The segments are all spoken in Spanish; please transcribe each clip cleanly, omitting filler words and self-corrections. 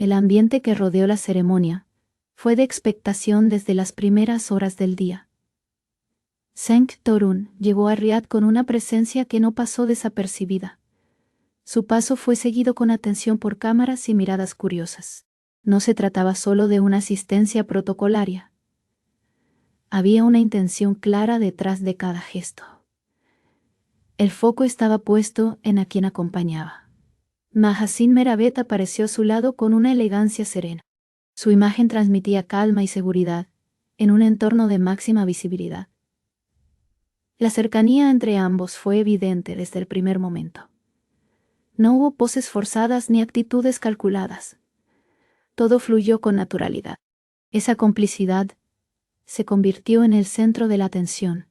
El ambiente que rodeó la ceremonia fue de expectación desde las primeras horas del día. Cenk Torun llegó a Riad con una presencia que no pasó desapercibida. Su paso fue seguido con atención por cámaras y miradas curiosas. No se trataba solo de una asistencia protocolaria. Había una intención clara detrás de cada gesto. El foco estaba puesto en a quien acompañaba. Mahasin Meravet apareció a su lado con una elegancia serena. Su imagen transmitía calma y seguridad, en un entorno de máxima visibilidad. La cercanía entre ambos fue evidente desde el primer momento. No hubo poses forzadas ni actitudes calculadas. Todo fluyó con naturalidad. Esa complicidad se convirtió en el centro de la atención.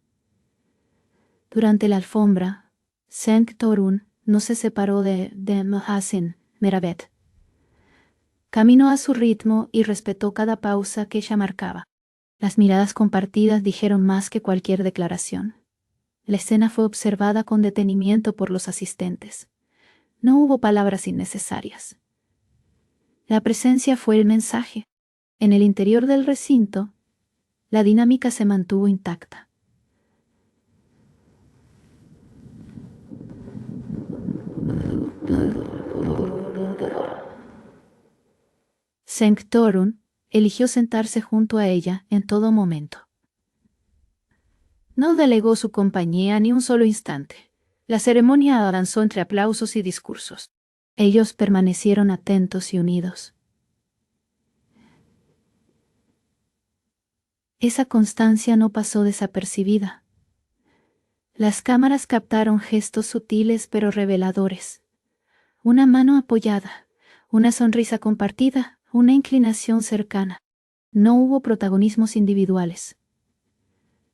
Durante la alfombra, Cenk Torun no se separó de Mahasin Meravet. Caminó a su ritmo y respetó cada pausa que ella marcaba. Las miradas compartidas dijeron más que cualquier declaración. La escena fue observada con detenimiento por los asistentes. No hubo palabras innecesarias. La presencia fue el mensaje. En el interior del recinto, la dinámica se mantuvo intacta. Cenk Torun eligió sentarse junto a ella en todo momento. No delegó su compañía ni un solo instante. La ceremonia avanzó entre aplausos y discursos. Ellos permanecieron atentos y unidos. Esa constancia no pasó desapercibida. Las cámaras captaron gestos sutiles pero reveladores. Una mano apoyada, una sonrisa compartida, una inclinación cercana. No hubo protagonismos individuales.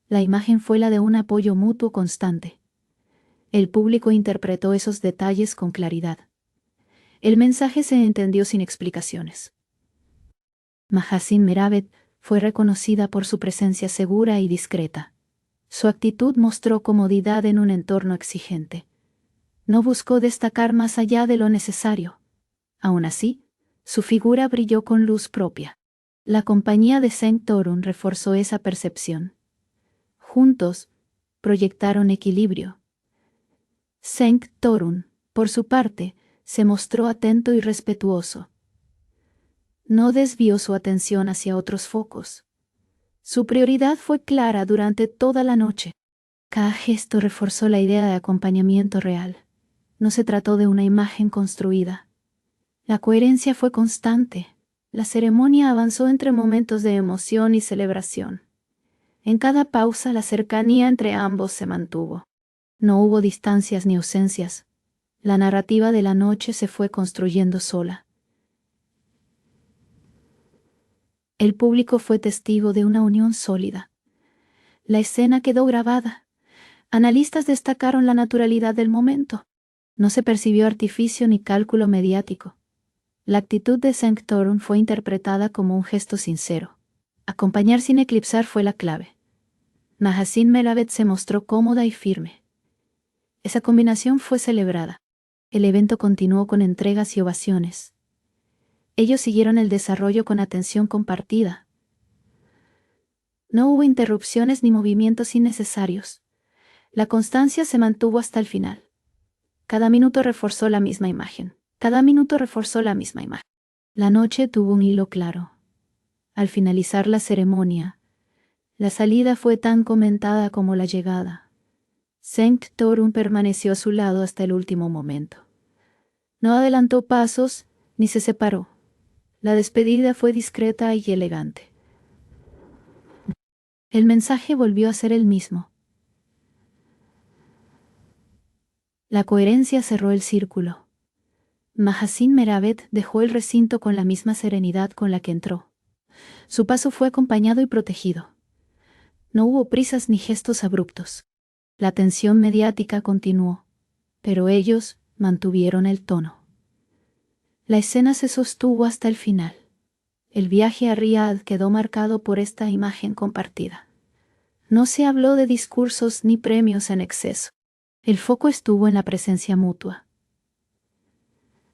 La imagen fue la de un apoyo mutuo constante. El público interpretó esos detalles con claridad. El mensaje se entendió sin explicaciones. Mahasin Meravet fue reconocida por su presencia segura y discreta. Su actitud mostró comodidad en un entorno exigente. No buscó destacar más allá de lo necesario. Aún así, su figura brilló con luz propia. La compañía de Cenk Torun reforzó esa percepción. Juntos, proyectaron equilibrio. Cenk Torun, por su parte, se mostró atento y respetuoso. No desvió su atención hacia otros focos. Su prioridad fue clara durante toda la noche. Cada gesto reforzó la idea de acompañamiento real. No se trató de una imagen construida. La coherencia fue constante. La ceremonia avanzó entre momentos de emoción y celebración. En cada pausa la cercanía entre ambos se mantuvo. No hubo distancias ni ausencias. La narrativa de la noche se fue construyendo sola. El público fue testigo de una unión sólida. La escena quedó grabada. Analistas destacaron la naturalidad del momento. No se percibió artificio ni cálculo mediático. La actitud de Cenk Torun fue interpretada como un gesto sincero. Acompañar sin eclipsar fue la clave. Mahasin Meravet se mostró cómoda y firme. Esa combinación fue celebrada. El evento continuó con entregas y ovaciones. Ellos siguieron el desarrollo con atención compartida. No hubo interrupciones ni movimientos innecesarios. La constancia se mantuvo hasta el final. Cada minuto reforzó la misma imagen. Cada minuto reforzó la misma imagen. La noche tuvo un hilo claro. Al finalizar la ceremonia, la salida fue tan comentada como la llegada. Cenk Torun permaneció a su lado hasta el último momento. No adelantó pasos ni se separó. La despedida fue discreta y elegante. El mensaje volvió a ser el mismo. La coherencia cerró el círculo. Mahasin Meravet dejó el recinto con la misma serenidad con la que entró. Su paso fue acompañado y protegido. No hubo prisas ni gestos abruptos. La tensión mediática continuó, pero ellos mantuvieron el tono. La escena se sostuvo hasta el final. El viaje a Riad quedó marcado por esta imagen compartida. No se habló de discursos ni premios en exceso. El foco estuvo en la presencia mutua.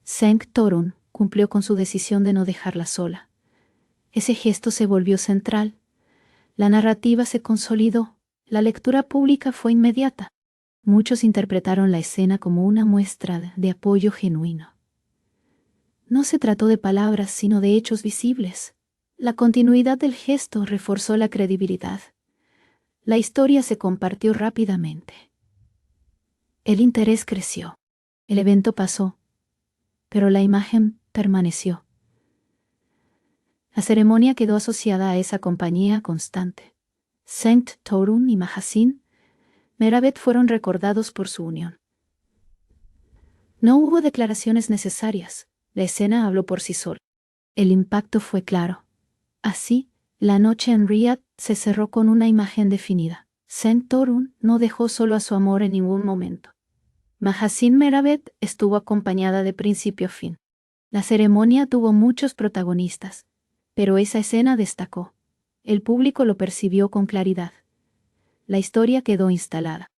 Cenk Torun cumplió con su decisión de no dejarla sola. Ese gesto se volvió central. La narrativa se consolidó. La lectura pública fue inmediata. Muchos interpretaron la escena como una muestra de apoyo genuino. No se trató de palabras, sino de hechos visibles. La continuidad del gesto reforzó la credibilidad. La historia se compartió rápidamente. El interés creció. El evento pasó, pero la imagen permaneció. La ceremonia quedó asociada a esa compañía constante. Saint Torun y Mahasín Meravet fueron recordados por su unión. No hubo declaraciones necesarias. La escena habló por sí sola. El impacto fue claro. Así, la noche en Riyadh se cerró con una imagen definida. Saint Torun no dejó solo a su amor en ningún momento. Mahasín Meravet estuvo acompañada de principio a fin. La ceremonia tuvo muchos protagonistas, pero esa escena destacó. El público lo percibió con claridad. La historia quedó instalada.